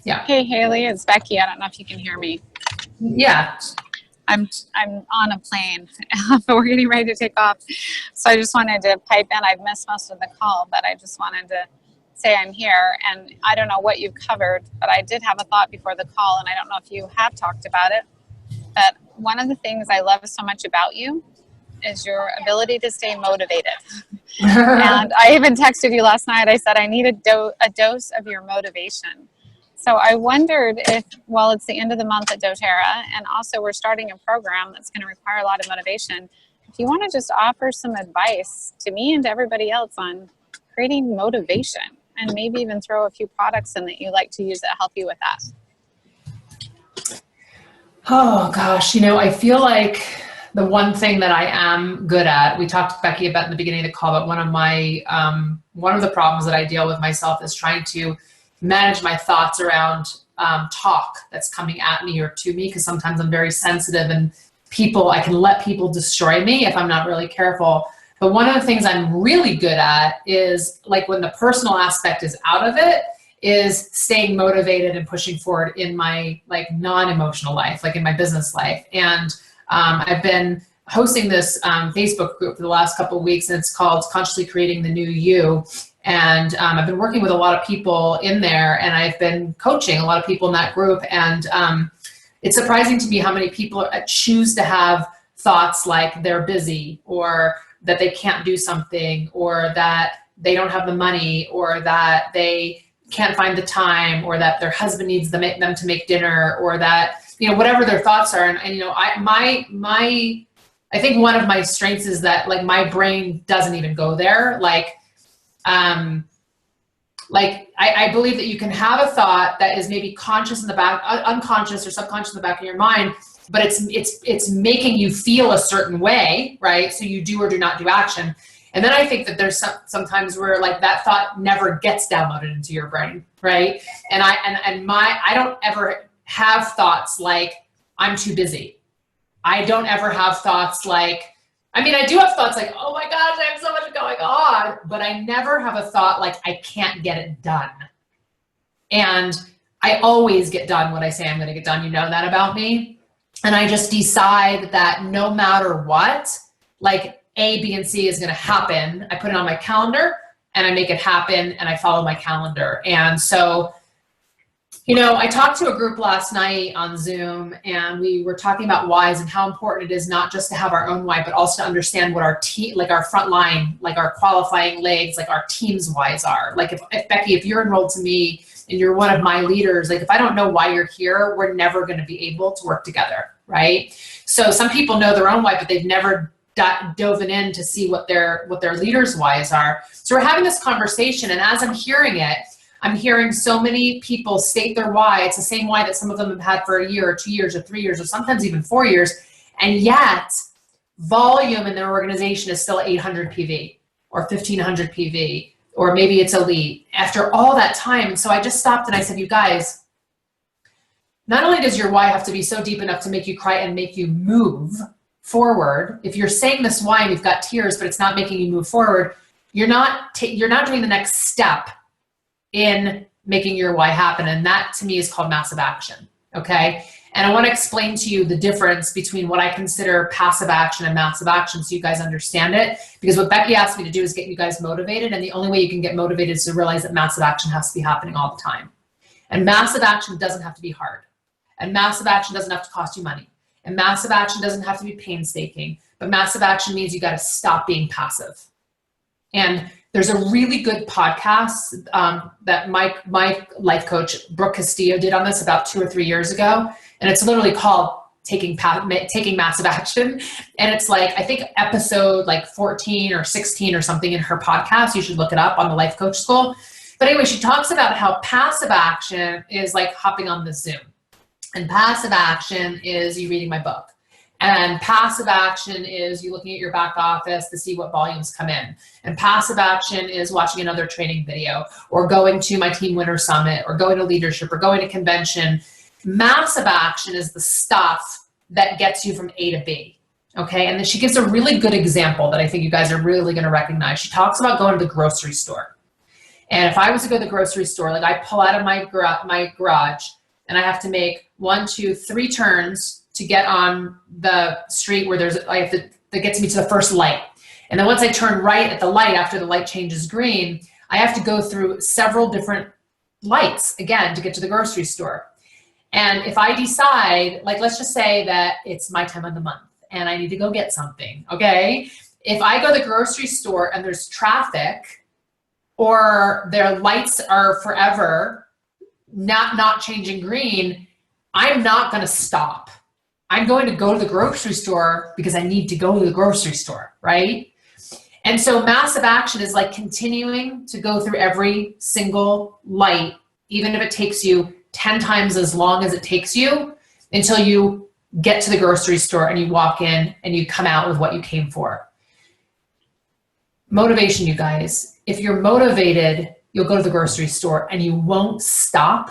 Yeah. Hey, Haley, it's Becky. I don't know if you can hear me. Yeah. I'm on a plane, but we're getting ready to take off. So I just wanted to pipe in. I've missed most of the call, but I just wanted to say I'm here. And I don't know what you've covered, but I did have a thought before the call, and I don't know if you have talked about it. But one of the things I love so much about you is your ability to stay motivated. And I even texted you last night. I said, I need a dose of your motivation. So I wondered if, well, it's the end of the month at doTERRA, and also we're starting a program that's going to require a lot of motivation. If you want to just offer some advice to me and to everybody else on creating motivation, and maybe even throw a few products in that you like to use that help you with that. Oh gosh, I feel like the one thing that I am good at, we talked to Becky about in the beginning of the call, but one of the problems that I deal with myself is trying to manage my thoughts around talk that's coming at me or to me, because sometimes I'm very sensitive and I can let people destroy me if I'm not really careful. But one of the things I'm really good at is, like, when the personal aspect is out of it, is staying motivated and pushing forward in my non-emotional life, like in my business life. And I've been hosting this Facebook group for the last couple of weeks, and it's called Consciously Creating the New You. And I've been working with a lot of people in there, and I've been coaching a lot of people in that group. And it's surprising to me how many people choose to have thoughts like they're busy, or that they can't do something, or that they don't have the money, or that they can't find the time, or that their husband needs them to make dinner, or that, whatever their thoughts are. And I think one of my strengths is that, like, my brain doesn't even go there. I believe that you can have a thought that is maybe conscious in the back, unconscious or subconscious in the back of your mind, but it's making you feel a certain way, right? So you do or do not do action. And then I think that there's sometimes where, like, that thought never gets downloaded into your brain, right? And I don't ever have thoughts like I'm too busy. I don't ever have thoughts like, I do have thoughts like, oh my gosh, I have so much going on, but I never have a thought like I can't get it done. And I always get done what I say I'm going to get done. You know that about me. And I just decide that no matter what, like, A, B, and C is going to happen. I put it on my calendar and I make it happen, and I follow my calendar. And so, I talked to a group last night on Zoom, and we were talking about whys and how important it is not just to have our own why, but also to understand what our team, like our front line, like our qualifying legs, like our team's whys are. Like, if Becky, if you're enrolled to me and you're one of my leaders, like, if I don't know why you're here, we're never going to be able to work together, right? So some people know their own why, but they've never dove in to see what their leaders' whys are. So we're having this conversation, and as I'm hearing it, I'm hearing so many people state their why. It's the same why that some of them have had for a year or 2 years or 3 years or sometimes even 4 years. And yet volume in their organization is still 800 PV or 1500 PV, or maybe it's elite after all that time. So I just stopped and I said, you guys, not only does your why have to be so deep enough to make you cry and make you move forward, if you're saying this why and you've got tears, but it's not making you move forward, you're not doing the next step in making your why happen. And that, to me, is called massive action. Okay. And I want to explain to you the difference between what I consider passive action and massive action, so you guys understand it. Because what Becky asked me to do is get you guys motivated. And the only way you can get motivated is to realize that massive action has to be happening all the time. And massive action doesn't have to be hard. And massive action doesn't have to cost you money. And massive action doesn't have to be painstaking. But massive action means you got to stop being passive. And there's a really good podcast that my life coach, Brooke Castillo, did on this about 2 or 3 years ago. And it's literally called Taking Massive Action. And it's like, I think episode like 14 or 16 or something in her podcast. You should look it up on the Life Coach School. But anyway, she talks about how passive action is like hopping on the Zoom. And passive action is you reading my book. And passive action is you looking at your back office to see what volumes come in. And passive action is watching another training video, or going to my Team Winner Summit, or going to leadership, or going to convention. Massive action is the stuff that gets you from A to B. Okay. And then she gives a really good example that I think you guys are really going to recognize. She talks about going to the grocery store. And if I was to go to the grocery store, like I pull out of my garage and I have to make 1, 2, 3 turns to get on the street where that gets me to the first light. And then once I turn right at the light, after the light changes green, I have to go through several different lights again to get to the grocery store. And if I decide, like, let's just say that it's my time of the month and I need to go get something, okay? If I go to the grocery store and there's traffic or their lights are forever not changing green, I'm not going to stop. I'm going to go to the grocery store because I need to go to the grocery store, right? And so massive action is like continuing to go through every single light, even if it takes you 10 times as long as it takes you, until you get to the grocery store and you walk in and you come out with what you came for. Motivation, you guys. If you're motivated, you'll go to the grocery store and you won't stop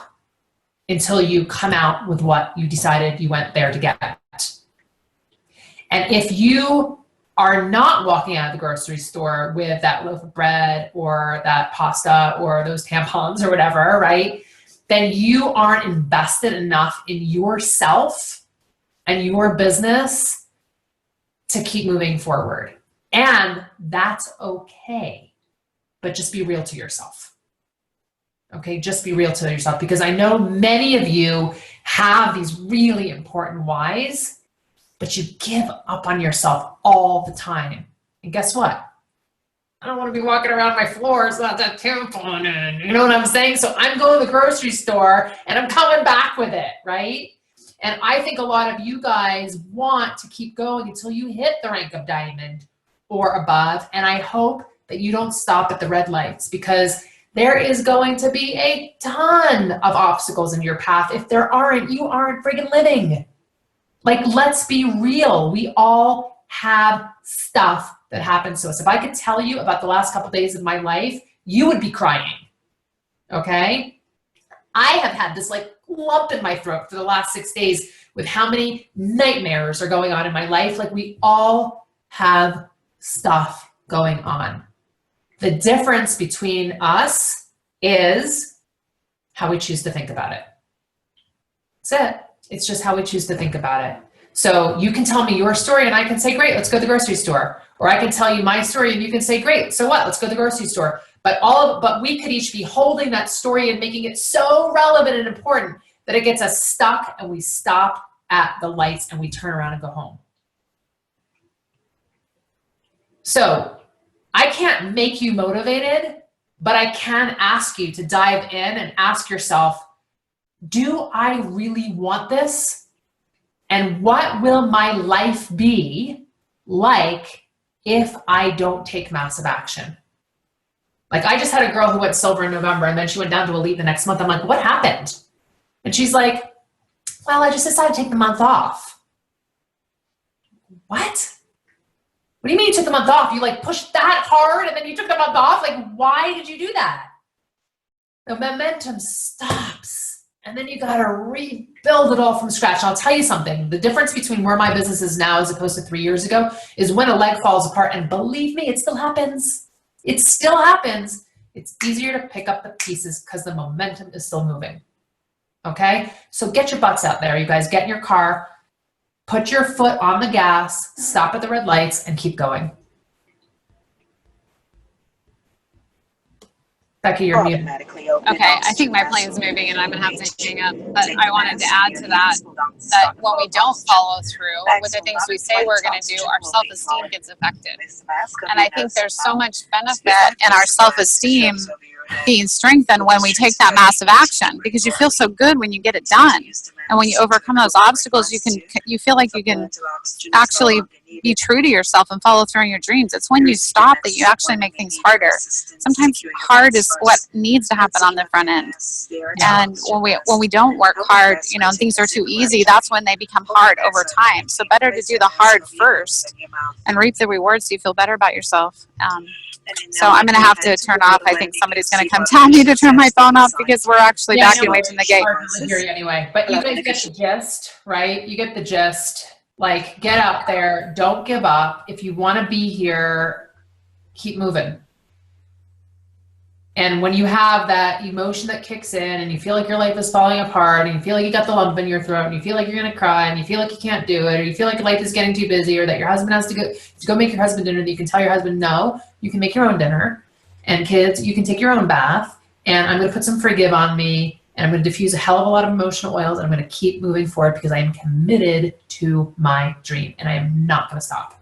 until you come out with what you decided you went there to get. And if you are not walking out of the grocery store with that loaf of bread or that pasta or those tampons or whatever, right? Then you aren't invested enough in yourself and your business to keep moving forward. And that's okay, but just be real to yourself. Okay, just be real to yourself, because I know many of you have these really important whys, but you give up on yourself all the time. And guess what? I don't want to be walking around my floors without that tampon in, you know what I'm saying? So I'm going to the grocery store and I'm coming back with it, right? And I think a lot of you guys want to keep going until you hit the rank of diamond or above. And I hope that you don't stop at the red lights, because there is going to be a ton of obstacles in your path. If there aren't, you aren't friggin' living. Like, let's be real. We all have stuff that happens to us. If I could tell you about the last couple of days of my life, you would be crying, okay? I have had this like lump in my throat for the last 6 days with how many nightmares are going on in my life. Like, we all have stuff going on. The difference between us is how we choose to think about it. That's it. It's just how we choose to think about it. So you can tell me your story and I can say, great, let's go to the grocery store. Or I can tell you my story and you can say, great, so what? Let's go to the grocery store. But we could each be holding that story and making it so relevant and important that it gets us stuck and we stop at the lights and we turn around and go home. So I can't make you motivated, but I can ask you to dive in and ask yourself, do I really want this? And what will my life be like if I don't take massive action? Like, I just had a girl who went silver in November and then she went down to elite the next month. I'm like, what happened? And she's like, well, I just decided to take the month off. What? What do you mean you took the month off? You like pushed that hard and then you took the month off? Like, why did you do that? The momentum stops and then you got to rebuild it all from scratch. I'll tell you something. The difference between where my business is now as opposed to 3 years ago is when a leg falls apart, and believe me, it still happens. It still happens. It's easier to pick up the pieces because the momentum is still moving. Okay? So get your butts out there, you guys. Get in your car. Put your foot on the gas, stop at the red lights, and keep going. Becky, you're muted. Okay, I think my plane's moving and I'm going to have to hang up. But I wanted to add to that when we don't follow through with the things we say we're going to do, our self-esteem gets affected. And I think there's so much benefit in our self-esteem being strengthened when we take that massive action, because you feel so good when you get it done. And when you overcome those obstacles, you feel like you can actually be true to yourself and follow through on your dreams. It's when you stop that you actually make things harder. Sometimes hard is what needs to happen on the front end. And when we don't work hard, things are too easy, that's when they become hard over time. So better to do the hard first and reap the rewards so you feel better about yourself. So I'm going to have to turn off. I think somebody's going to come tell me to turn my phone off because we're actually backing away from the gate. Hear you anyway, but you guys get the gist, right? You get the gist. Like, get out there. Don't give up. If you want to be here, keep moving. And when you have that emotion that kicks in and you feel like your life is falling apart and you feel like you got the lump in your throat and you feel like you're going to cry and you feel like you can't do it, or you feel like life is getting too busy, or that your husband has to go make your husband dinner, that you can tell your husband, no, you can make your own dinner, and kids, you can take your own bath, and I'm going to put some forgive on me, and I'm going to diffuse a hell of a lot of emotional oils, and I'm going to keep moving forward because I am committed to my dream and I am not going to stop.